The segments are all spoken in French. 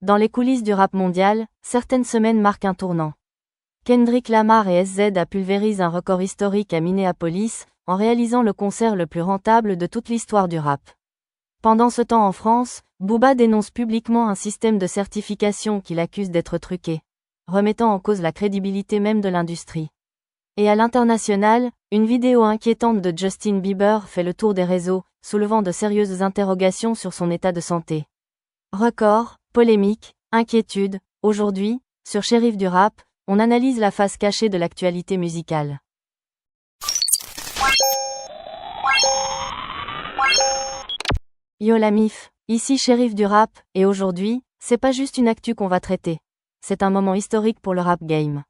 Dans les coulisses du rap mondial, certaines semaines marquent un tournant. Kendrick Lamar et SZA pulvérisent un record historique à Minneapolis, en réalisant le concert le plus rentable de toute l'histoire du rap. Pendant ce temps en France, Booba dénonce publiquement un système de certification qu'il accuse d'être truqué, remettant en cause la crédibilité même de l'industrie. Et à l'international, une vidéo inquiétante de Justin Bieber fait le tour des réseaux, soulevant de sérieuses interrogations sur son état de santé. Record, polémique, inquiétude, aujourd'hui, sur Shérif du Rap, on analyse la face cachée de l'actualité musicale. Yo la mif, ici Shérif du Rap, et aujourd'hui, c'est pas juste une actu qu'on va traiter. C'est un moment historique pour le rap game.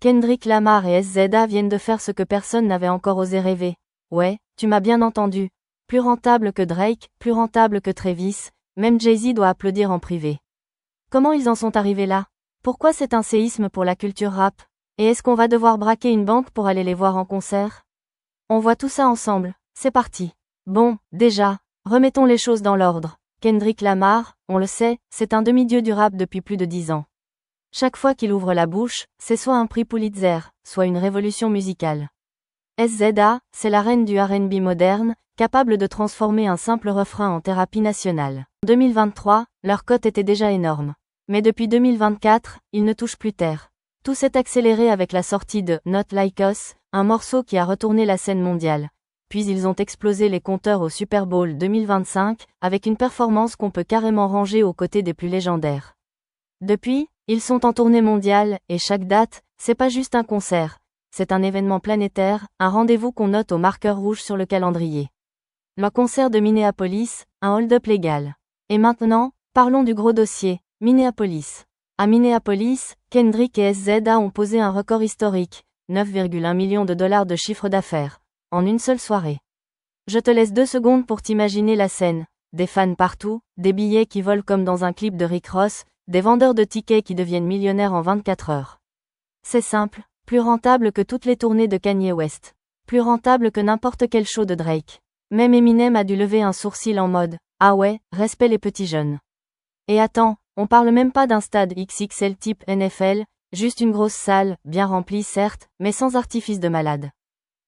Kendrick Lamar et SZA viennent de faire ce que personne n'avait encore osé rêver. Ouais, tu m'as bien entendu. Plus rentable que Drake, plus rentable que Travis, même Jay-Z doit applaudir en privé. Comment ils en sont arrivés là? Pourquoi c'est un séisme pour la culture rap? Et est-ce qu'on va devoir braquer une banque pour aller les voir en concert? On voit tout ça ensemble, c'est parti. Bon, déjà, remettons les choses dans l'ordre. Kendrick Lamar, on le sait, c'est un demi-dieu du rap depuis plus de 10 ans. Chaque fois qu'il ouvre la bouche, c'est soit un prix Pulitzer, soit une révolution musicale. SZA, c'est la reine du R&B moderne, capable de transformer un simple refrain en thérapie nationale. En 2023, leur cote était déjà énorme. Mais depuis 2024, ils ne touchent plus terre. Tout s'est accéléré avec la sortie de Not Like Us, un morceau qui a retourné la scène mondiale. Puis ils ont explosé les compteurs au Super Bowl 2025, avec une performance qu'on peut carrément ranger aux côtés des plus légendaires. Depuis, ils sont en tournée mondiale, et chaque date, c'est pas juste un concert. C'est un événement planétaire, un rendez-vous qu'on note au marqueur rouge sur le calendrier. Le concert de Minneapolis, un hold-up légal. Et maintenant, parlons du gros dossier, Minneapolis. À Minneapolis, Kendrick et SZA ont posé un record historique, 9,1 millions de dollars de chiffre d'affaires, en une seule soirée. Je te laisse 2 secondes pour t'imaginer la scène. Des fans partout, des billets qui volent comme dans un clip de Rick Ross, des vendeurs de tickets qui deviennent millionnaires en 24 heures. C'est simple, plus rentable que toutes les tournées de Kanye West. Plus rentable que n'importe quel show de Drake. Même Eminem a dû lever un sourcil en mode « Ah ouais, respect les petits jeunes ». Et attends, on parle même pas d'un stade XXL type NFL, juste une grosse salle, bien remplie certes, mais sans artifice de malade.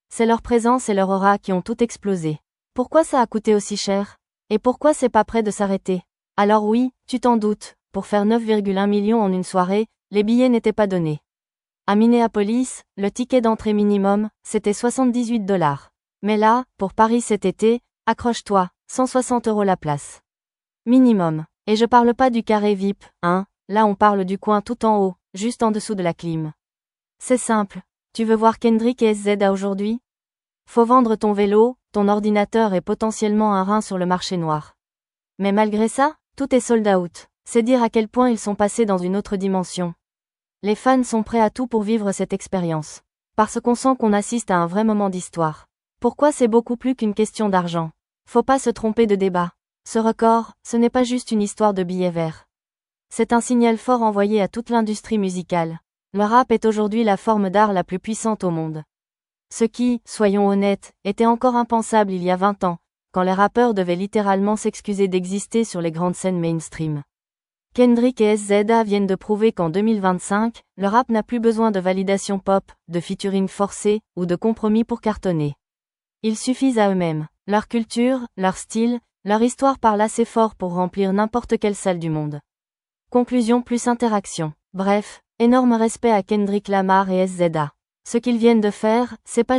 C'est leur présence et leur aura qui ont tout explosé. Pourquoi ça a coûté aussi cher? Et pourquoi c'est pas prêt de s'arrêter? Alors oui, tu t'en doutes, pour faire 9,1 millions en une soirée, les billets n'étaient pas donnés. À Minneapolis, le ticket d'entrée minimum, c'était 78 $. Mais là, pour Paris cet été, accroche-toi, 160 € la place. Minimum. Et je parle pas du carré VIP, hein, là on parle du coin tout en haut, juste en dessous de la clim. C'est simple. Tu veux voir Kendrick et SZA aujourd'hui? Faut vendre ton vélo, ton ordinateur et potentiellement un rein sur le marché noir. Mais malgré ça, tout est sold out. C'est dire à quel point ils sont passés dans une autre dimension. Les fans sont prêts à tout pour vivre cette expérience. Parce qu'on sent qu'on assiste à un vrai moment d'histoire. Pourquoi c'est beaucoup plus qu'une question d'argent? Faut pas se tromper de débat. Ce record, ce n'est pas juste une histoire de billets verts. C'est un signal fort envoyé à toute l'industrie musicale. Le rap est aujourd'hui la forme d'art la plus puissante au monde. Ce qui, soyons honnêtes, était encore impensable il y a 20 ans, quand les rappeurs devaient littéralement s'excuser d'exister sur les grandes scènes mainstream. Kendrick et SZA viennent de prouver qu'en 2025, le rap n'a plus besoin de validation pop, de featuring forcé, ou de compromis pour cartonner. Ils suffisent à eux-mêmes. Leur culture, leur style, leur histoire parlent assez fort pour remplir n'importe quelle salle du monde. Conclusion plus interaction. Bref, énorme respect à Kendrick Lamar et SZA. Ce qu'ils viennent de faire, c'est pas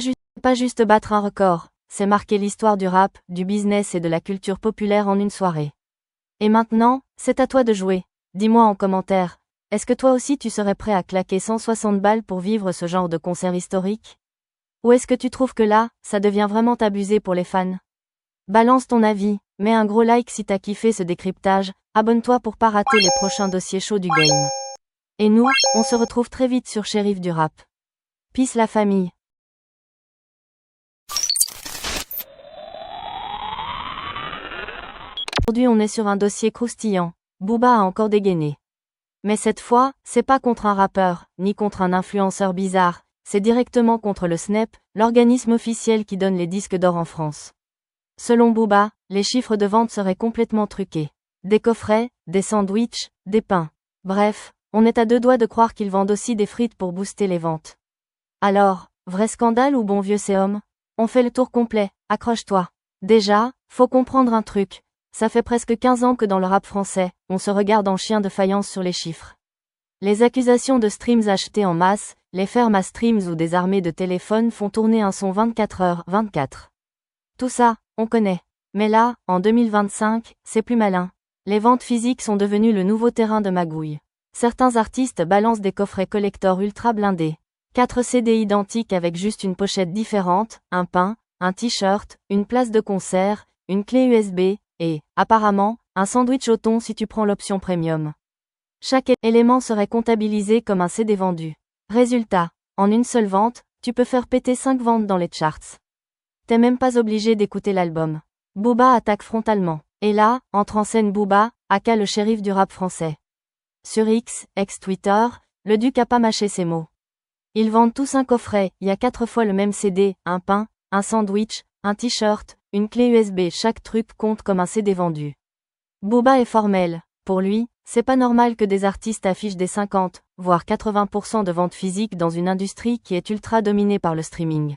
juste battre un record, c'est marquer l'histoire du rap, du business et de la culture populaire en une soirée. Et maintenant, c'est à toi de jouer. Dis-moi en commentaire, est-ce que toi aussi tu serais prêt à claquer 160 balles pour vivre ce genre de concert historique? Ou est-ce que tu trouves que là, ça devient vraiment abusé pour les fans? Balance ton avis, mets un gros like si t'as kiffé ce décryptage, abonne-toi pour pas rater les prochains dossiers chauds du game. Et nous, on se retrouve très vite sur Shérif du Rap. Peace la famille. Aujourd'hui on est sur un dossier croustillant. Booba a encore dégainé. Mais cette fois, c'est pas contre un rappeur, ni contre un influenceur bizarre, c'est directement contre le SNEP, l'organisme officiel qui donne les disques d'or en France. Selon Booba, les chiffres de vente seraient complètement truqués. des coffrets, des sandwichs, des pains. Bref, on est à deux doigts de croire qu'ils vendent aussi des frites pour booster les ventes. Alors, vrai scandale ou bon vieux séum? On fait le tour complet, accroche-toi. Déjà, faut comprendre un truc. Ça fait presque 15 ans que dans le rap français, on se regarde en chien de faïence sur les chiffres. Les accusations de streams achetés en masse, les fermes à streams ou des armées de téléphones font tourner un son 24h/24. Tout ça, on connaît. Mais là, en 2025, c'est plus malin. Les ventes physiques sont devenues le nouveau terrain de magouille. Certains artistes balancent des coffrets collector ultra blindés. 4 CD identiques avec juste une pochette différente, un pain, un t-shirt, une place de concert, une clé USB, et, apparemment, un sandwich au thon si tu prends l'option premium. Chaque élément serait comptabilisé comme un CD vendu. Résultat, en une seule vente, tu peux faire péter 5 ventes dans les charts. T'es même pas obligé d'écouter l'album. Booba attaque frontalement. Et là, entre en scène Booba, aka le shérif du rap français. Sur X, ex-Twitter, le duc a pas mâché ses mots. Ils vendent tous un coffret, il y a 4 fois le même CD, un pain, un sandwich, un t-shirt, une clé USB, chaque truc compte comme un CD vendu. Booba est formel. Pour lui, c'est pas normal que des artistes affichent des 50, voire 80% de ventes physiques dans une industrie qui est ultra dominée par le streaming.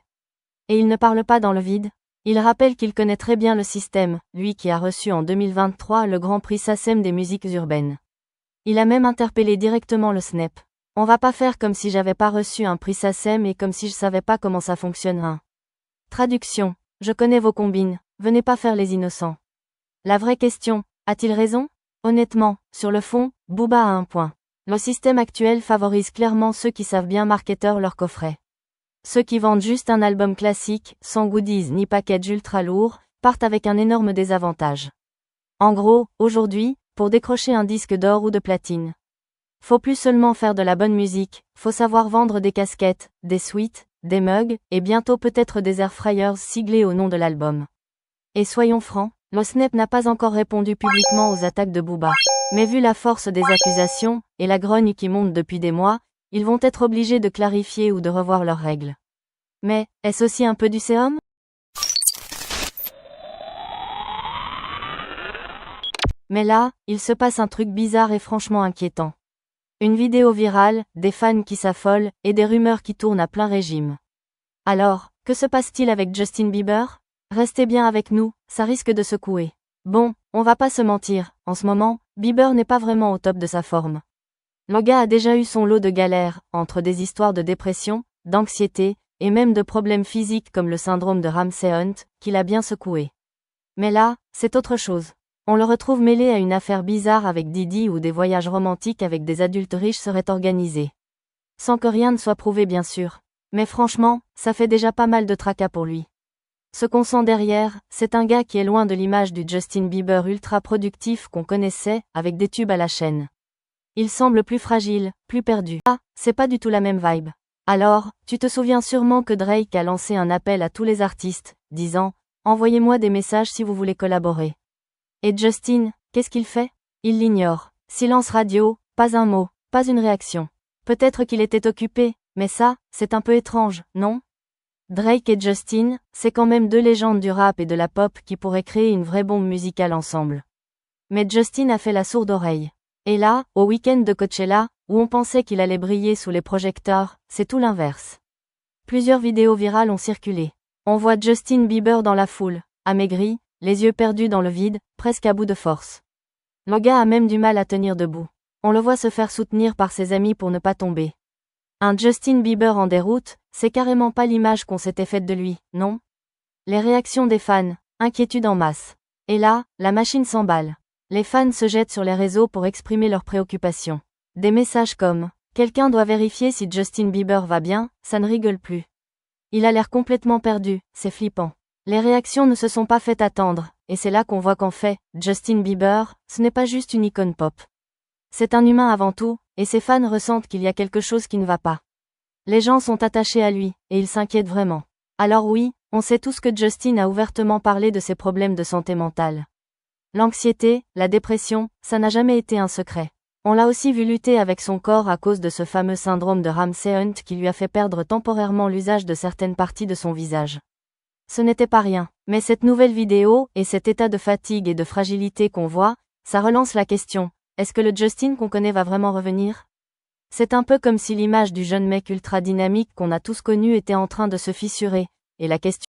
Et il ne parle pas dans le vide. Il rappelle qu'il connaît très bien le système, lui qui a reçu en 2023 le Grand Prix SACEM des musiques urbaines. Il a même interpellé directement le SNEP. On va pas faire comme si j'avais pas reçu un prix SACEM et comme si je savais pas comment ça fonctionne. Traduction. Je connais vos combines, venez pas faire les innocents. La vraie question, a-t-il raison? Honnêtement, sur le fond, Booba a un point. Le système actuel favorise clairement ceux qui savent bien marketer leur coffret. Ceux qui vendent juste un album classique, sans goodies ni package ultra lourd, partent avec un énorme désavantage. En gros, aujourd'hui, pour décrocher un disque d'or ou de platine, faut plus seulement faire de la bonne musique, faut savoir vendre des casquettes, des suites, des mugs, et bientôt peut-être des air fryers siglés au nom de l'album. Et soyons francs, le SNEP n'a pas encore répondu publiquement aux attaques de Booba. Mais vu la force des accusations, et la grogne qui monte depuis des mois, ils vont être obligés de clarifier ou de revoir leurs règles. Mais, est-ce aussi un peu du séum? Mais là, il se passe un truc bizarre et franchement inquiétant. Une vidéo virale, des fans qui s'affolent, et des rumeurs qui tournent à plein régime. Alors, que se passe-t-il avec Justin Bieber? Restez bien avec nous, ça risque de secouer. Bon, on va pas se mentir, en ce moment, Bieber n'est pas vraiment au top de sa forme. Le gars a déjà eu son lot de galères, entre des histoires de dépression, d'anxiété, et même de problèmes physiques comme le syndrome de Ramsay Hunt, qui l'a bien secoué. Mais là, c'est autre chose. On le retrouve mêlé à une affaire bizarre avec Diddy où des voyages romantiques avec des adultes riches seraient organisés. Sans que rien ne soit prouvé bien sûr. Mais franchement, ça fait déjà pas mal de tracas pour lui. Ce qu'on sent derrière, c'est un gars qui est loin de l'image du Justin Bieber ultra productif qu'on connaissait, avec des tubes à la chaîne. Il semble plus fragile, plus perdu. Ah, c'est pas du tout la même vibe. Alors, tu te souviens sûrement que Drake a lancé un appel à tous les artistes, disant « Envoyez-moi des messages si vous voulez collaborer ». Et Justin, qu'est-ce qu'il fait? Il l'ignore. Silence radio, pas un mot, pas une réaction. Peut-être qu'il était occupé, mais ça, c'est un peu étrange, non? Drake et Justin, c'est quand même deux légendes du rap et de la pop qui pourraient créer une vraie bombe musicale ensemble. Mais Justin a fait la sourde oreille. Et là, au week-end de Coachella, où on pensait qu'il allait briller sous les projecteurs, c'est tout l'inverse. Plusieurs vidéos virales ont circulé. On voit Justin Bieber dans la foule, amaigri, les yeux perdus dans le vide, presque à bout de force. Le gars a même du mal à tenir debout. On le voit se faire soutenir par ses amis pour ne pas tomber. Un Justin Bieber en déroute, c'est carrément pas l'image qu'on s'était faite de lui, non? Les réactions des fans, inquiétude en masse. Et là, la machine s'emballe. Les fans se jettent sur les réseaux pour exprimer leurs préoccupations. Des messages comme « Quelqu'un doit vérifier si Justin Bieber va bien », ça ne rigole plus. Il a l'air complètement perdu, c'est flippant. Les réactions ne se sont pas fait attendre, et c'est là qu'on voit qu'en fait, Justin Bieber, ce n'est pas juste une icône pop. C'est un humain avant tout, et ses fans ressentent qu'il y a quelque chose qui ne va pas. Les gens sont attachés à lui, et ils s'inquiètent vraiment. Alors oui, on sait tous que Justin a ouvertement parlé de ses problèmes de santé mentale. L'anxiété, la dépression, ça n'a jamais été un secret. On l'a aussi vu lutter avec son corps à cause de ce fameux syndrome de Ramsay Hunt qui lui a fait perdre temporairement l'usage de certaines parties de son visage. Ce n'était pas rien, mais cette nouvelle vidéo, et cet état de fatigue et de fragilité qu'on voit, Ça relance la question, est-ce que le Justin qu'on connaît va vraiment revenir? C'est un peu comme si l'image du jeune mec ultra dynamique qu'on a tous connu était en train de se fissurer, et la question